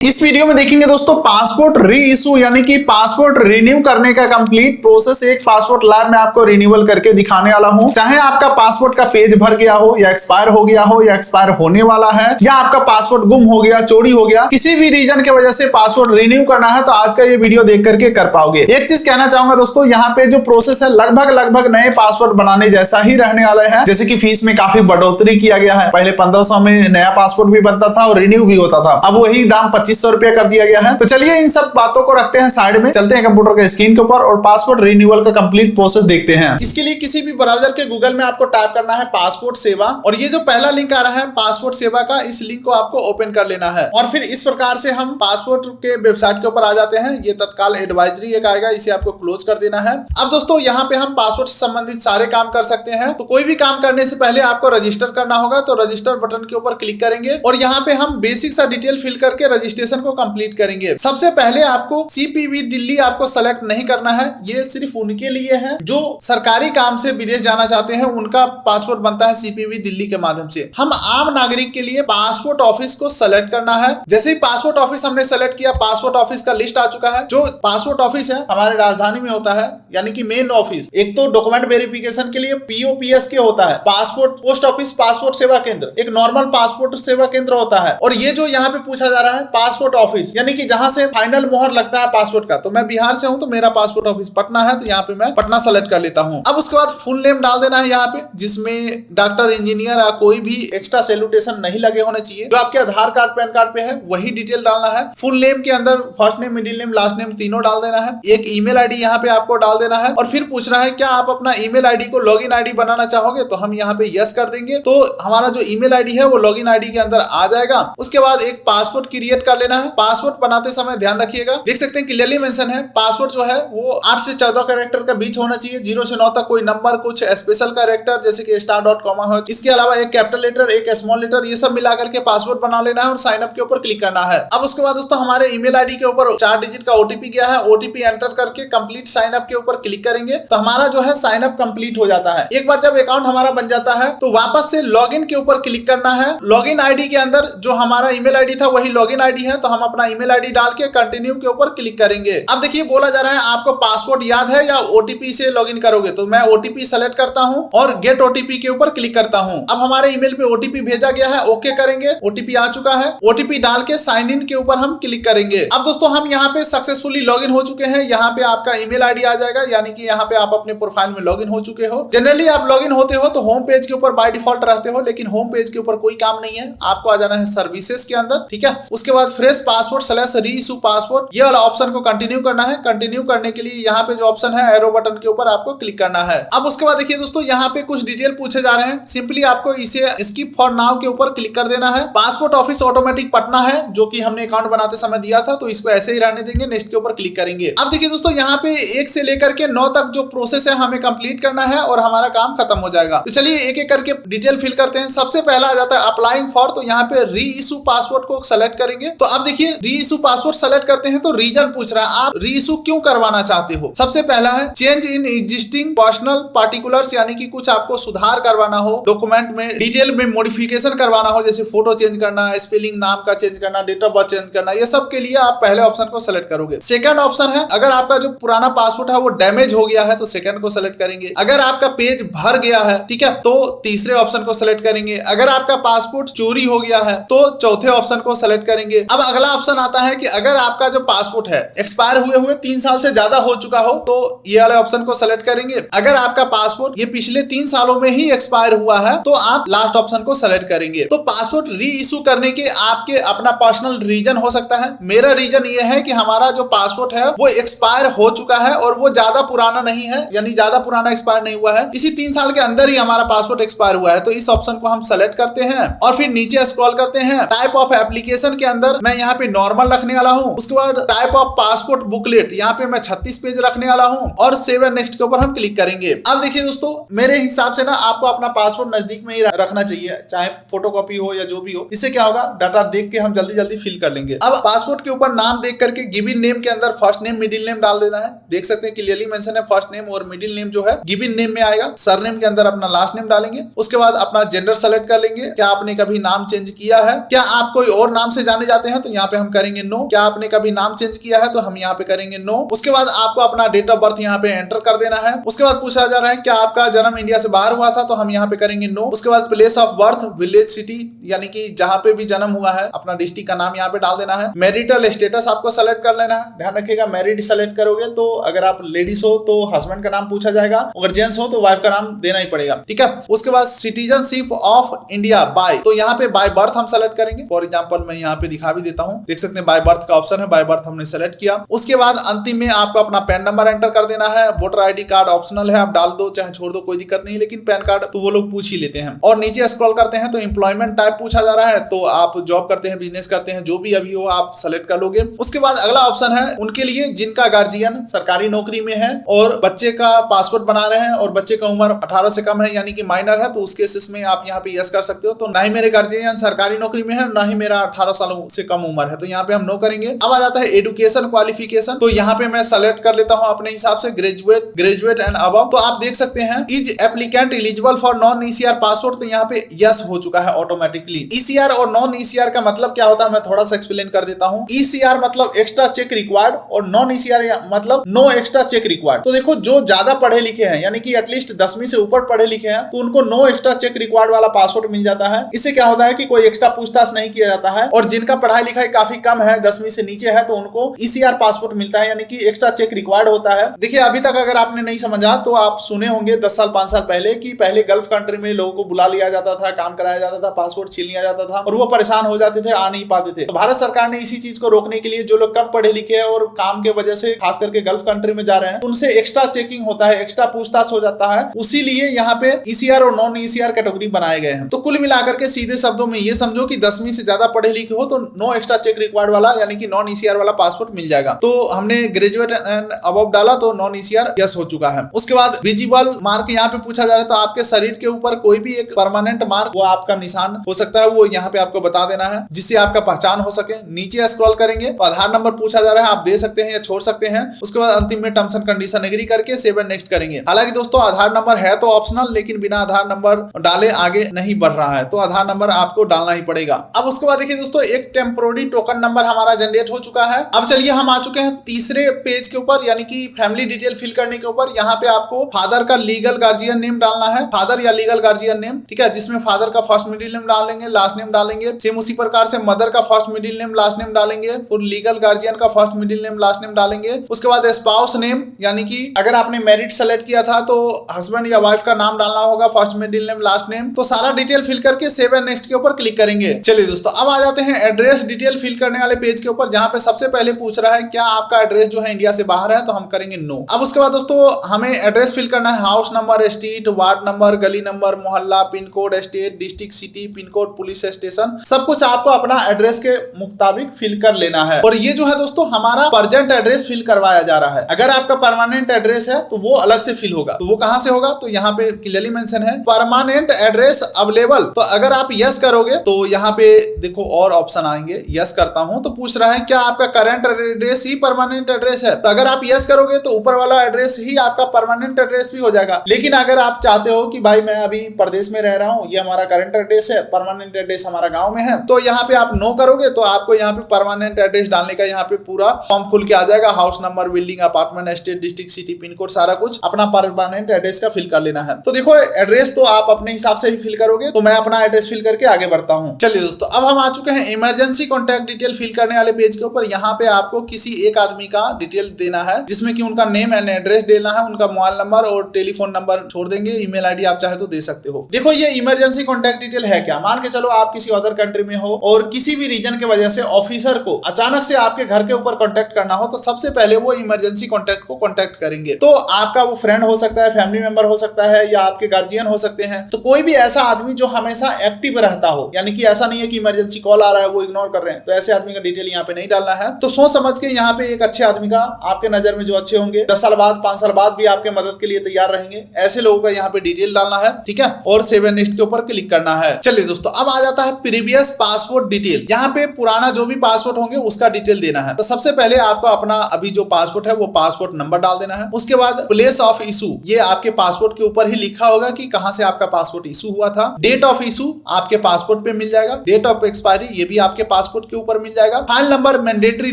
इस वीडियो में देखेंगे दोस्तों पासपोर्ट री इशू यानी कि पासपोर्ट रिन्यू करने का कंप्लीट प्रोसेस। एक पासपोर्ट लैब में आपको रिन्यूअल करके दिखाने वाला हूं। चाहे आपका पासपोर्ट का पेज भर गया हो या एक्सपायर हो गया हो या एक्सपायर होने वाला है या आपका पासपोर्ट गुम हो गया, चोरी हो गया, किसी भी रीजन की वजह से पासपोर्ट रिन्यू करना है तो आज का ये वीडियो देख करके कर पाओगे। एक चीज कहना चाहूंगा दोस्तों, यहाँ पे जो प्रोसेस है लगभग नए पासपोर्ट बनाने जैसा ही रहने वाला है। जैसे कि फीस में काफी बढ़ोतरी किया गया है। पहले 1500 में नया पासपोर्ट भी बनता था और रिन्यू भी होता था, अब वही दाम 2500 रुपया कर दिया गया है। तो चलिए इन सब बातों को रखते हैं साइड में, चलते हैं कंप्यूटर के स्क्रीन के ऊपर और पासपोर्ट रिन्यूअल का कंप्लीट प्रोसेस देखते हैं। इसके लिए किसी भी ब्राउजर के गूगल में आपको टाइप करना है पासपोर्ट सेवा, और ये जो पहला लिंक आ रहा है पासपोर्ट सेवा का, इस लिंक को आपको ओपन कर लेना है। और फिर इस प्रकार से हम पासपोर्ट के वेबसाइट के ऊपर आ जाते हैं। ये तत्काल एडवाइजरी एक आएगा, इसे आपको क्लोज कर देना है। अब दोस्तों यहाँ पे हम पासपोर्ट से संबंधित सारे काम कर सकते हैं। तो कोई भी काम करने से पहले आपको रजिस्टर करना होगा, तो रजिस्टर बटन के ऊपर क्लिक करेंगे और यहाँ पे हम बेसिक सा डिटेल फिल करके रजिस्ट्रेशन को कंप्लीट करेंगे। सबसे पहले आपको सीपीवी दिल्ली आपको सेलेक्ट नहीं करना है। ये सिर्फ उनके लिए है जो सरकारी काम से विदेश जाना चाहते हैं, उनका पासपोर्ट बनता है सीपीवी दिल्ली के माध्यम से। हम आम नागरिक के लिए पासपोर्ट ऑफिस को सेलेक्ट करना है। जैसे ही पासपोर्ट ऑफिस हमने सेलेक्ट किया, पासपोर्ट ऑफिस का लिस्ट आ चुका है। जो पासपोर्ट ऑफिस है हमारे राजधानी में होता है, यानी कि मेन ऑफिस। एक तो डॉक्यूमेंट वेरिफिकेशन के लिए पीओपीएस के होता है, पासपोर्ट पोस्ट ऑफिस पासपोर्ट सेवा केंद्र, एक नॉर्मल पासपोर्ट सेवा केंद्र होता है। और ये जो यहाँ पे पूछा जा रहा है पासपोर्ट ऑफिस, यानी कि जहां से फाइनल मोहर लगता है पासपोर्ट का। तो मैं बिहार से हूं तो मेरा पासपोर्ट ऑफिस पटना है, तो यहाँ पे मैं पटना सेलेक्ट कर लेता हूँ। अब उसके बाद फुल नेम डाल देना है यहाँ पे, जिसमें डॉक्टर, इंजीनियर या कोई भी एक्स्ट्रा सैल्यूटेशन नहीं लगे होने चाहिए। जो आपके आधार कार्ड पैन कार्ड पे है वही डिटेल डालना है। फुल नेम के अंदर first name, middle name, last name तीनों डाल देना है। एक ईमेल आईडी यहाँ पे आपको डाल देना है और फिर पूछ रहा है क्या आप अपना ईमेल आईडी को लॉगिन आईडी बनाना चाहोगे, तो हम यहाँ पे यस कर देंगे। तो हमारा जो ईमेल आईडी है वो लॉगिन आईडी के अंदर आ जाएगा। उसके बाद एक पासपोर्ट क्रिएट कर लेना है। पासपोर्ट बनाते समय ध्यान रखिएगा, देख सकते हैं क्लियरली मेंशन है पासपोर्ट जो है वो 8 से 14 कैरेक्टर के बीच होना चाहिए। 0 से 9 तक कोई नंबर, कुछ स्पेशल कैरेक्टर जैसे कि स्टार डॉट कॉमा हो, इसके अलावा एक कैपिटल लेटर, एक स्मॉल लेटर, ये सब मिला करके पासपोर्ट बना लेना है और साइन अप के ऊपर क्लिक करना है। अब उसके बाद दोस्तों हमारे ईमेल आईडी के ऊपर 4 डिजिट का ओटीपी गया है। ओटीपी एंटर करके कंप्लीट साइन अप के ऊपर क्लिक करेंगे तो हमारा जो है साइन अप कंप्लीट हो जाता है। एक बार जब अकाउंट हमारा बन जाता है तो वापस से लॉगिन के ऊपर क्लिक करना है। लॉगिन आईडी के अंदर जो हमारा ईमेल आईडी था वही लॉगिन आईडी है, तो हम अपना ईमेल आईडी डाल के कंटिन्यू के ऊपर क्लिक करेंगे। अब देखिए बोला जा रहा है आपको पासपोर्ट याद है या ओटीपी से लॉगिन करोगे, तो मैं ओटीपी सेलेक्ट करता हूं और गेट ओटीपी के ऊपर क्लिक करता हूं। अब हमारे ईमेल पे ओटीपी भेजा गया है, ओके करेंगे। ओटीपी आ चुका है, ओटीपी डाल के साइन इन के ऊपर हम क्लिक करेंगे। अब दोस्तों हम यहाँ पे सक्सेसफुली लॉगिन हो चुके हैं। यहाँ पे आपका ईमेल आईडी आ जाएगा, यानी कि यहाँ पे आप अपने प्रोफाइल में लॉगिन हो चुके हो। जनरली आप लॉगिन होते हो तो होम पेज के ऊपर बाय डिफॉल्ट रहते हो, लेकिन होम पेज के ऊपर कोई काम नहीं है। आपको आ जाना है सर्विसेज के अंदर, ठीक है। उसके बाद फ्रेश पासपोर्ट / री इशू पासपोर्ट, ये वाला ऑप्शन को कंटिन्यू करना है। कंटिन्यू करने के लिए यहाँ पे जो ऑप्शन है एरो बटन के ऊपर आपको क्लिक करना है। अब उसके बाद देखिए दोस्तों यहाँ पे कुछ डिटेल पूछे जा रहे हैं। सिंपली आपको इसे स्किप फॉर नाउ के ऊपर क्लिक कर देना है। पासपोर्ट ऑफिस ऑटोमेटिक पटना है, जो कि हमने अकाउंट बनाते समय दिया था, तो इसको ऐसे ही रहने देंगे। नेक्स्ट के ऊपर क्लिक करेंगे। अब देखिए दोस्तों यहाँ पे 1 से लेकर के 9 तक जो प्रोसेस है हमें कंप्लीट करना है और हमारा काम खत्म हो जाएगा। तो चलिए एक एक करके डिटेल फिल करते हैं। सबसे पहला आ जाता है अप्लाइंग फॉर, तो यहाँ पे री इशू पासपोर्ट को सेलेक्ट करेंगे। तो अब देखिए री इशू पासपोर्ट सेलेक्ट करते हैं तो रीजन पूछ रहा है आप री इशू क्यों करवाना चाहते हो। सबसे पहला है change in existing personal particulars, यानी कि कुछ आपको सुधार करवाना हो, डॉक्यूमेंट में डिटेल में मॉडिफिकेशन करवाना हो, जैसे फोटो चेंज करना, स्पेलिंग नाम का चेंज करना, डेट ऑफ बर्थ चेंज करना, ये सब के लिए आप पहले ऑप्शन को सेलेक्ट करोगे। सेकंड ऑप्शन है अगर आपका जो पुराना पासपोर्ट है वो डैमेज हो गया है तो सेकंड को सेलेक्ट करेंगे। अगर आपका पेज भर गया है, ठीक है, तो तीसरे ऑप्शन को सेलेक्ट करेंगे। अगर आपका पासपोर्ट चोरी हो गया है तो चौथे ऑप्शन को सेलेक्ट करेंगे। अब अगला ऑप्शन आता है कि अगर आपका जो पासपोर्ट है एक्सपायर हुए 3 साल से ज्यादा हो चुका हो तो ये वाले ऑप्शन को सेलेक्ट करेंगे। अगर आपका पासपोर्ट ये पिछले 3 सालों में ही एक्सपायर हुआ है तो आप लास्ट ऑप्शन को सेलेक्ट करेंगे। तो पासपोर्ट री इशू करने के आपके अपना पर्सनल रीजन हो सकता है। मेरा रीजन ये है कि हमारा जो पासपोर्ट है वो एक्सपायर हो चुका है और वो ज्यादा पुराना नहीं है, यानी ज्यादा पुराना एक्सपायर नहीं हुआ है। इसी 3 साल के अंदर ही हमारा पासपोर्ट एक्सपायर हुआ है। तो इस ऑप्शन को हम सेलेक्ट करते हैं और फिर नीचे स्क्रॉल करते हैं। टाइप ऑफ एप्लीकेशन के अंदर मैं यहाँ पे नॉर्मल रखने वाला हूँ। उसके बाद टाइप ऑफ पासपोर्ट बुकलेट, यहाँ पे मैं 36 पेज रखने वाला हूँ और सेव एंड नेक्स्ट के ऊपर हम क्लिक करेंगे। अब देखिए दोस्तों मेरे हिसाब से ना आपको अपना पासपोर्ट नजदीक में ही रखना चाहिए, चाहे फोटोकॉपी हो या जो भी हो। इससे क्या होगा, डाटा देख के हम जल्दी फिल कर लेंगे। अब पासपोर्ट के ऊपर नाम देख करके गिवन नेम के अंदर फर्स्ट नेम मिडिल नेम डाल देना है। देख सकते हैं क्लियरली मेंशन है फर्स्ट नेम और मिडिल नेम जो है गिवन नेम में आएगा। सरनेम के अंदर अपना लास्ट नेम डालेंगे। उसके बाद अपना जेंडर सेलेक्ट कर लेंगे। क्या आपने कभी नाम चेंज किया है, क्या आप कोई और नाम से जाने जाते चाहते हैं तो यहाँ पे हम करेंगे नो। क्या आपने कभी नाम चेंज किया है तो हम यहाँ पे करेंगे नो। उसके बाद आपको अपना डेट ऑफ बर्थ यहाँ पे एंटर कर देना है। उसके बाद पूछा जा रहा है क्या आपका जन्म इंडिया से बाहर हुआ था तो हम यहाँ पे करेंगे नो। उसके बाद place of birth, village, city यानी कि जहां पे भी जन्म हुआ है अपना डिस्ट्रिक्ट का नाम यहाँ पे डाल देना है। मैरिटल स्टेटस आपको सेलेक्ट कर लेना है। ध्यान रखिएगा मैरिड सेलेक्ट करोगे तो अगर आप लेडीज हो तो हस्बैंड का नाम पूछा जाएगा, अगर जेंट्स हो तो वाइफ का नाम देना ही पड़ेगा, ठीक है। उसके बाद सिटीजनशिप ऑफ इंडिया बाय, तो यहाँ पे बाय बर्थ हम सेलेक्ट करेंगे। फॉर एग्जाम्पल मैं यहाँ पे दिखा भी देता हूँ, देख सकते हैं बाय बर्थ का ऑप्शन है, बाय बर्थ हमने सेलेक्ट किया। उसके बाद अंतिम में आपको अपना पैन नंबर एंटर कर देना है। वोटर आईडी कार्ड ऑप्शनल है, आप डाल दो चाहे छोड़ दो कोई दिक्कत नहीं, लेकिन पैन कार्ड तो वो लोग पूछ ही लेते हैं। और नीचे स्क्रॉल करते हैं तो एम्प्लॉयमेंट टाइप पूछा जा रहा है, तो आप जॉब करते हैं, बिजनेस करते हैं, जो भी अभी हो आप सेलेक्ट कर लोगे। उसके बाद अगला ऑप्शन है उनके लिए जिनका गार्जियन सरकारी नौकरी में है और बच्चे का पासपोर्ट बना रहे हैं और बच्चे का उम्र 18 से कम है यानी कि माइनर है, तो उस केसेस में आप यहाँ पे यस कर सकते हो। तो ना ही मेरे गार्जियन सरकारी नौकरी में है, ना ही मेरा 18 सालों से कम उम्र है, तो यहाँ पे हम नो करेंगे। अब आ जाता है एजुकेशन क्वालिफिकेशन, तो यहाँ पे मैं सेलेक्ट कर लेता हूँ अपने हिसाब से ग्रेजुएट एंड अबव। तो आप देख सकते हैं is applicant eligible for non ECR passport, तो यहाँ पे यस हो चुका है ऑटोमेटिकली। ईसीआर और नॉन ईसीआर का मतलब क्या होता है मैं थोड़ा सा एक्सप्लेन कर देता हूँ। ईसीआर मतलब एक्स्ट्रा चेक रिक्वायर्ड और नॉन ईसीआर मतलब नो एक्स्ट्रा चेक रिक्वायर्ड। तो देखो जो ज्यादा पढ़े लिखे हैं यानी कि एटलीस्ट 10वीं से ऊपर पढ़े लिखे हैं तो उनको नो एक्स्ट्रा चेक रिक्वायर्ड वाला पासपोर्ट मिल जाता है। इससे क्या होता है कि कोई एक्स्ट्रा पूछताछ नहीं किया जाता है, और जिनका पढ़ाई लिखाई काफी कम है 10वीं से नीचे है तो उनको ईसीआर पासपोर्ट मिलता है यानी कि एक्स्ट्रा चेक रिक्वायर्ड होता है। देखिए अभी तक अगर आपने नहीं समझा तो आप सुने होंगे 10 साल 5 साल पहले कि पहले गल्फ कंट्री में लोगों को बुला लिया जाता था, काम कराया जाता था, पासपोर्ट छीन लिया जाता था और वो परेशान हो जाते थे, आ नहीं पाते थे। तो भारत सरकार ने इसी चीज को रोकने के लिए जो लोग कम पढ़े लिखे हैं और काम के वजह से खास करके गल्फ कंट्री में जा रहे हैं उनसे एक्स्ट्रा चेकिंग होता है, एक्स्ट्रा पूछताछ हो जाता है, उसी लिए यहाँ पे ईसीआर और नॉन ईसीआर कैटेगरी बनाए गए हैं। तो कुल मिलाकर के सीधे शब्दों में ये समझो कि 10वीं से ज्यादा पढ़े लिखे हो तो नो एक्स्ट्रा चेक रिक्वायर्ड वाला यानी कि नॉन ईसीआर वाला पासपोर्ट मिल जाएगा। तो हमने ग्रेजुएट एंड अबव डाला तो नॉन ईसीआर यस हो चुका है। उसके बाद विजिबल मार्क यहाँ पे पूछा जा रहा है, तो आपके शरीर के ऊपर कोई भी एक परमानेंट मार्क वो आपका निशान हो सकता है, वो यहाँ पे आपको बता देना है जिससे आपका पहचान हो सके। नीचे स्क्रॉल करेंगे तो आधार नंबर पूछा जा रहा है, आप दे सकते हैं या छोड़ सकते हैं। उसके बाद अंतिम में टर्म्स एंड कंडीशन एग्री करके सेव एंड नेक्स्ट करेंगे। हालांकि दोस्तों आधार नंबर है तो ऑप्शनल, लेकिन बिना आधार नंबर डाले आगे नहीं बढ़ रहा है, तो आधार नंबर आपको डालना ही पड़ेगा। अब उसके बाद देखिए दोस्तों एक टेम्पोररी टोकन नंबर हमारा जनरेट हो चुका है। अब चलिए हम आ चुके हैं तीसरे पेज के ऊपर यानी कि फैमिली डिटेल फिल करने के ऊपर। यहाँ पे आपको फादर का लीगल गार्जियन नेम डालना है, फादर या लीगल गार्जियन नेम, ठीक है, जिसमें फादर का फर्स्ट मिडिल नेम डालेंगे, लास्ट नेम डालेंगे। सेम उसी प्रकार से मदर का first middle name last name डालेंगे, फिर लीगल गार्जियन का first middle name last name डालेंगे। उसके बाद स्पाउस नेम यानी कि अगर आपने मैरिड सेलेक्ट किया था तो हस्बैंड या वाइफ का नाम डालना होगा, first middle name last name. तो सारा डिटेल फिल करके सेव एंड नेक्स्ट के ऊपर क्लिक करेंगे। चलिए दोस्तों अब आ जाते हैं एड्रेस डिटेल फिल करने वाले पेज के ऊपर, जहां पे सबसे पहले पूछ रहा है क्या आपका एड्रेस जो है इंडिया से बाहर है, तो हम करेंगे नो। अब उसके बाद दोस्तों हमें एड्रेस फिल करना है, house number, street, ward number, गली नंबर, मोहल्ला, pin code, state, district, city, pin code, police station, सब कुछ आपको अपना एड्रेस के मुताबिक फिल कर लेना है। और ये जो है दोस्तों हमारा प्रेजेंट एड्रेस फिल करवाया जा रहा है। अगर आपका परमानेंट एड्रेस है तो वो अलग से फिल होगा, तो वो कहां से होगा, तो यहाँ पे क्लियरली मेंशन है परमानेंट एड्रेस अवेलेबल। तो अगर आप यस करोगे तो यहाँ पे देखो और ऑप्शन आएंगे, यस करता हूं तो पूछ रहा है क्या आपका करंट एड्रेस ही परमानेंट एड्रेस है, तो अगर आप यस करोगे तो ऊपर वाला एड्रेस ही आपका परमानेंट एड्रेस भी हो जाएगा। लेकिन अगर आप चाहते हो कि भाई मैं अभी प्रदेश में रह रहा हूँ, ये हमारा करंट एड्रेस है, परमानेंट एड्रेस हमारा गांव में है, तो यहाँ पे आप नो करोगे तो आपको यहाँ पे परमानेंट एड्रेस डालने का यहाँ पे पूरा फॉर्म खुल के आ जाएगा। House number, building, apartment, state, district, city, pin code, सारा कुछ अपना परमानेंट एड्रेस का फिल कर लेना है। तो देखो एड्रेस तो आप अपने हिसाब से ही फिल करोगे, तो मैं अपना एड्रेस फिल करके आगे बढ़ता हूँ। चलिए दोस्तों अब हम आ चुके हैं इमरजेंसी कॉन्टैक्ट डिटेल फिल करने वाले पेज के ऊपर। यहाँ पे आपको किसी एक आदमी का डिटेल देना है, जिसमें कि उनका नेम एंड एड्रेस देना है, उनका मोबाइल नंबर और टेलीफोन नंबर छोड़ देंगे, ईमेल आईडी आप चाहे तो दे सकते हो। देखो ये इमरजेंसी कॉन्टैक्ट डिटेल है क्या, मान के चलो आप किसी अदर कंट्री में हो और किसी भी रीजन के वजह से ऑफिसर को अचानक से आपके घर के ऊपर कॉन्टैक्ट करना हो, तो सबसे पहले वो इमरजेंसी कॉन्टैक्ट को कॉन्टैक्ट करेंगे। तो आपका वो फ्रेंड हो सकता है, फैमिली मेंबर हो सकता है, या आपके गार्जियन हो सकते हैं, तो कोई भी ऐसा आदमी जो हमेशा एक्टिव रहता हो, यानी कि ऐसा नहीं है कि इमरजेंसी कॉल आ रहा है वो इग्नोर कर रहे हैं, तो ऐसे आदमी का डिटेल यहाँ पे नहीं डालना है। तो सोच समझ के यहाँ पे एक अच्छे आदमी का, आपके नजर में जो अच्छे होंगे, 10 साल बाद 5 साल बाद भी आपके मदद के लिए तैयार रहेंगे, ऐसे लोगों का यहाँ पे डिटेल डालना है, ठीक है, और सेव एंड नेक्स्ट के ऊपर क्लिक करना है। चलिए दोस्तों अब आ जाता है प्रीवियस पासपोर्ट डिटेल। यहाँ पे पुराना जो भी पासपोर्ट होंगे उसका डिटेल देना है। तो सबसे पहले आपको अपना अभी जो पासपोर्ट है वो पासपोर्ट नंबर डाल देना है। उसके बाद प्लेस ऑफ इशू, ये आपके पासपोर्ट के ऊपर ही लिखा होगा कि कहां से आपका पासपोर्ट इशू हुआ था। डेट ऑफ इशू आपके पासपोर्ट पे मिल जाएगा, डेट ऑफ एक्सपायरी ये भी आपके पासपोर्ट के ऊपर मिल जाएगा। फाइल नंबर मैंडेटरी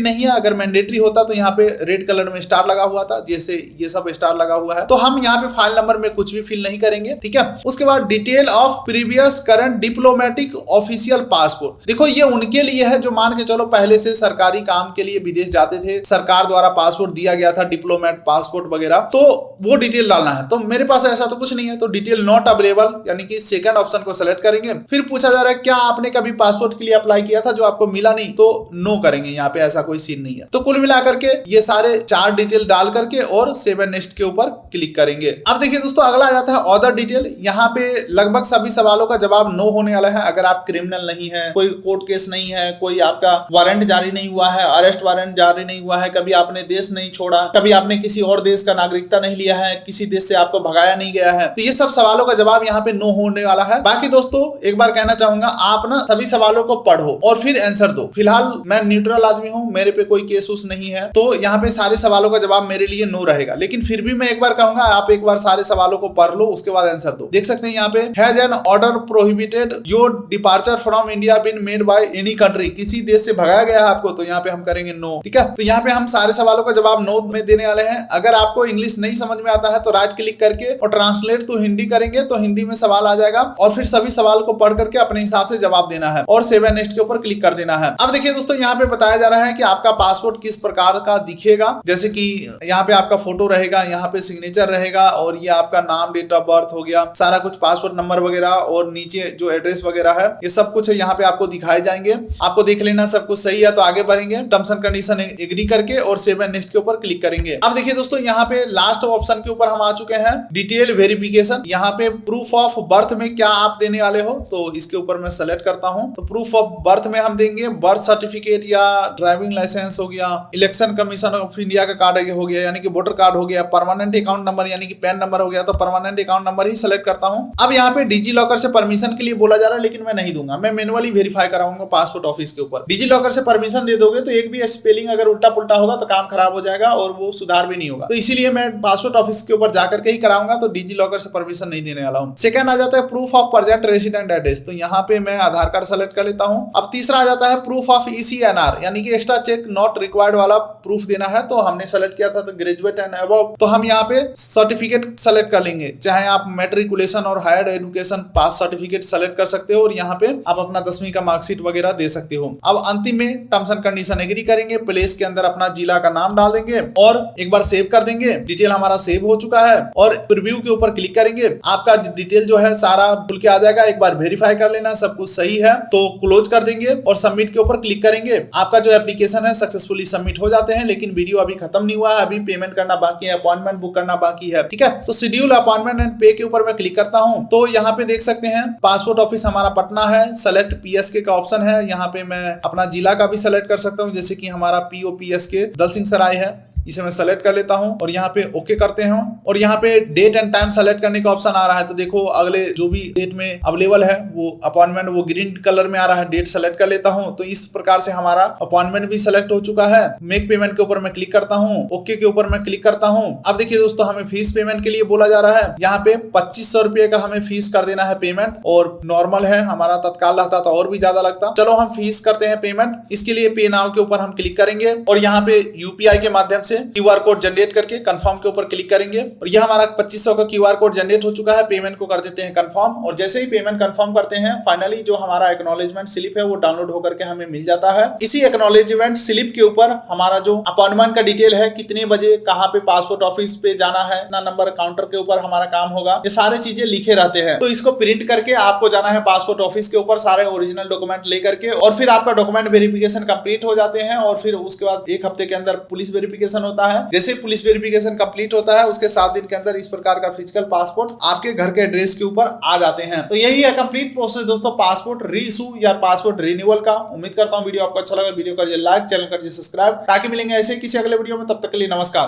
नहीं है, अगर मैंडेटरी होता तो यहाँ पे रेड कलर में स्टार लगा हुआ था, जैसे ये सब स्टार लगा हुआ है, तो हम यहाँ पे फाइल नंबर में कुछ भी फिल नहीं करेंगे, ठीक है। उसके बाद detail of previous current diplomatic official passport, देखो ये उनके लिए है जो मान के चलो पहले से सरकारी काम के लिए विदेश जाते थे, सरकार द्वारा पासपोर्ट दिया गया था, डिप्लोमेट पासपोर्ट वगैरह, तो वो डिटेल डालना है। तो मेरे पास ऐसा तो कुछ नहीं है, तो डिटेल नॉट अवेलेबल यानी कि सेकंड ऑप्शन को सेलेक्ट करेंगे। फिर पूछा जा रहा है क्या आपने कभी पासपोर्ट के लिए अप्लाई किया था जो आपको मिला नहीं, तो नो करेंगे, यहाँ पे ऐसा कोई सीन नहीं है। तो कुल मिलाकर के ये सारे 4 डिटेल डाल करके और सेव एंड नेक्स्ट के ऊपर क्लिक करेंगे। अब देखिए दोस्तों अगला आ जाता है अदर डिटेल। यहाँ पे लगभग सभी सवालों का जवाब नो होने वाला है। अगर आप क्रिमिनल नहीं है, कोई कोर्ट केस नहीं है, कोई आपका वारंट जारी नहीं हुआ है, अरेस्ट वारंट जारी नहीं हुआ है, कभी आपने देश नहीं छोड़ा, कभी आपने किसी और देश का नागरिकता नहीं लिया है, किसी देश से आपको भगाया नहीं गया है, तो ये सब सवालों का जवाब यहाँ पे नो होने वाला है। बाकी दोस्तों एक बार कहना चाहूंगा, आप ना सभी सवालों को पढ़ो और फिर आंसर दो। फिलहाल मैं न्यूट्रल आदमी हूँ, मेरे पे कोई केस उस नहीं है, तो यहाँ पे सारे सवालों का जवाब मेरे लिए नो रहेगा। लेकिन फिर भी मैं एक बार कहूंगा आप एक बार सारे सवालों को पढ़ लो, उसके बाद आंसर दो। देख सकते हैं यहाँ पे has an order prohibited your departure from India been made by any country, किसी देश से भगाया गया है आपको, तो यहाँ पे हम करेंगे नो, ठीक है। तो यहाँ पे हम सारे सवालों का जवाब नो में देने वाले हैं। अगर आपको इंग्लिश नहीं समझ में आता है तो राइट क्लिक करके और ट्रांसलेट टू हिंदी करेंगे तो हिंदी में सवाल आ जाएगा और फिर सभी सवाल को पढ़ करके अपने हिसाब से जवाब देना है और सेव एंड नेक्स्ट के ऊपर क्लिक कर देना है। अब देखिए दोस्तों यहाँ पे बताया जा रहा है कि आपका पासपोर्ट किस प्रकार का दिखेगा, जैसे कि यहाँ पे आपका फोटो रहेगा, यहाँ पे सिग्नेचर रहेगा और ये आपका नाम, डेट ऑफ बर्थ हो गया, सारा कुछ पासपोर्ट नंबर वगैरह और नीचे जो एड्रेस वगैरह है ये सब कुछ यहाँ पे आपको दिखाए जाएंगे। आपको देख लेना सब कुछ सही है तो आगे बढ़ेंगे, टर्म्स एंड कंडीशन एग्री करके और सेव एंड नेक्स्ट के ऊपर क्लिक करेंगे। अब देखिए दोस्तों यहाँ पे लास्ट ऑप्शन के ऊपर हम आ चुके हैं, डिटेल वेरिफिकेशन। यहाँ पे प्रूफ ऑफ बर्थ में क्या आप देने वाले हो, तो इसके ऊपर मैं सेलेक्ट करता हूँ। तो प्रूफ ऑफ बर्थ में हम देंगे बर्थ सर्टिफिकेट या ड्राइविंग लाइसेंस हो गया, इलेक्शन कमीशन ऑफ इंडिया का कार्ड हो गया यानी कि वोटर कार्ड हो गया, परमानेंट अकाउंट नंबर यानी कि पैन नंबर हो गया, तो परमानेंट अकाउंट नंबर ही सेलेक्ट करता हूँ। अब यहाँ पे डिजी लॉकर से परमिशन के लिए बोला जा रहा है, लेकिन मैं नहीं दूंगा, मैं मैनुअली वेरीफाई कराऊंगा पासपोर्ट ऑफिस के ऊपर। डिजी लॉकर से परमिशन दे दोगे तो एक भी स्पेलिंग अगर उल्टा पुल्टा होगा तो काम खराब हो जाएगा और वो सुधार भी नहीं होगा, तो इसीलिए मैं पासपोर्ट ऑफिस के ऊपर जाकर के ही कराऊंगा, तो डिजी लॉकर से परमिशन नहीं देने वाला हूँ। सेकंड आ जाता है proof of present resident address, तो यहाँ पे मैं आधार कार्ड सेलेक्ट कर लेता हूँ। अब तीसरा आ जाता है प्रूफ ऑफ ECNR यानी कि एक्स्ट्रा चेक नॉट रिक्वायर्ड वाला प्रूफ देना है, तो हमने सेलेक्ट किया था तो ग्रेजुएट एंड अबव, तो हम यहाँ पे सर्टिफिकेट सेलेक्ट कर लेंगे, चाहे आप मैट्रिकुलेशन और हायर एजुकेशन पास सर्टिफिकेट सेलेक्ट कर सकते हो और यहाँ पे आप अपना 10वीं का मार्कशीट वगैरह दे सकते हो। अब अंतिम में टर्म्स एंड कंडीशन एग्री करेंगे, प्लेस के अंदर अपना जिला का नाम डाल देंगे और एक बार सेव कर देंगे। डिटेल हमारा सेव हो चुका है और प्रीव्यू के ऊपर क्लिक करेंगे, आपका डिटेल जो है सारा खुल के आ जाएगा। एक बार वेरीफाई कर लेना सब कुछ सही है तो क्लोज कर देंगे और सबमिट के ऊपर क्लिक करेंगे। आपका जो एप्लीकेशन है सक्सेसफुली सबमिट हो जाते हैं, लेकिन वीडियो अभी खत्म नहीं हुआ है, अभी पेमेंट करना बाकी है, अपॉइंटमेंट बुक करना बाकी है, ठीक है। तो शेड्यूल अपॉइंटमेंट एंड पे के ऊपर मैं क्लिक करता हूं, तो यहाँ पे देख सकते हैं पासपोर्ट ऑफिस हमारा पटना है, सेलेक्ट PSK का ऑप्शन है। यहाँ पे मैं अपना जिला का भी सेलेक्ट कर सकता हूँ, जैसे कि हमारा POPSK दलसिंह सराय है, इसे मैं सेलेक्ट कर लेता हूं और यहाँ पे ओके करते हैं और यहाँ पे डेट एंड टाइम सेलेक्ट करने का ऑप्शन आ रहा है। तो देखो अगले जो भी डेट में अवेलेबल है वो अपॉइंटमेंट वो ग्रीन कलर में आ रहा है, डेट सेलेक्ट कर लेता हूं। तो इस प्रकार से हमारा अपॉइंटमेंट भी सेलेक्ट हो चुका है। मेक पेमेंट के ऊपर मैं क्लिक करता हूँ, ओके के ऊपर मैं क्लिक करता हूँ। अब देखिए दोस्तों हमें फीस पेमेंट के लिए बोला जा रहा है, यहाँ पे 2500 रुपये का हमें फीस कर देना है पेमेंट, और नॉर्मल है, हमारा तत्काल रहता तो और भी ज्यादा लगता। चलो हम फीस करते हैं पेमेंट, इसके लिए पे नाउ के ऊपर हम क्लिक करेंगे और यहाँ पे UPI के माध्यम से QR कोड जनरेट करके कंफर्म के ऊपर क्लिक करेंगे और यह हमारा 2500 का QR कोड जनरेट हो चुका है। पेमेंट को कर देते हैं कंफर्म और जैसे ही पेमेंट कंफर्म करते हैं फाइनली जो हमारा एक्नॉलेजमेंट स्लिप है वो डाउनलोड होकर के हमें मिल जाता है। इसी एक्नॉलेजमेंट स्लिप के ऊपर हमारा जो अपॉइंटमेंट का डिटेल है, कितने बजे कहाँ पे पासपोर्ट ऑफिस पे जाना है, इतना नंबर काउंटर के ऊपर हमारा काम होगा, ये सारे चीजें लिखे रहते हैं। तो इसको प्रिंट करके आपको जाना है पासपोर्ट ऑफिस के ऊपर सारे ओरिजिनल डॉक्यूमेंट लेकर के, और फिर आपका डॉक्यूमेंट वेरिफिकेशन कंप्लीट हो जाते हैं और फिर उसके बाद 1 हफ्ते के अंदर पुलिस वेरिफिकेशन होता है। जैसे पुलिस वेरिफिकेशन कंप्लीट होता है उसके 7 दिन के अंदर इस प्रकार का फिजिकल पासपोर्ट आपके घर के एड्रेस के ऊपर आ जाते हैं। तो यही है कंप्लीट प्रोसेस दोस्तों पासपोर्ट री इशू या पासपोर्ट रिन्यूअल का। उम्मीद करता हूं वीडियो आपको अच्छा लगा। वीडियो कर लाइक, चैनल कर सब्सक्राइब, ताकि मिलेंगे ऐसे किसी अगले वीडियो में। तब तक के लिए नमस्कार।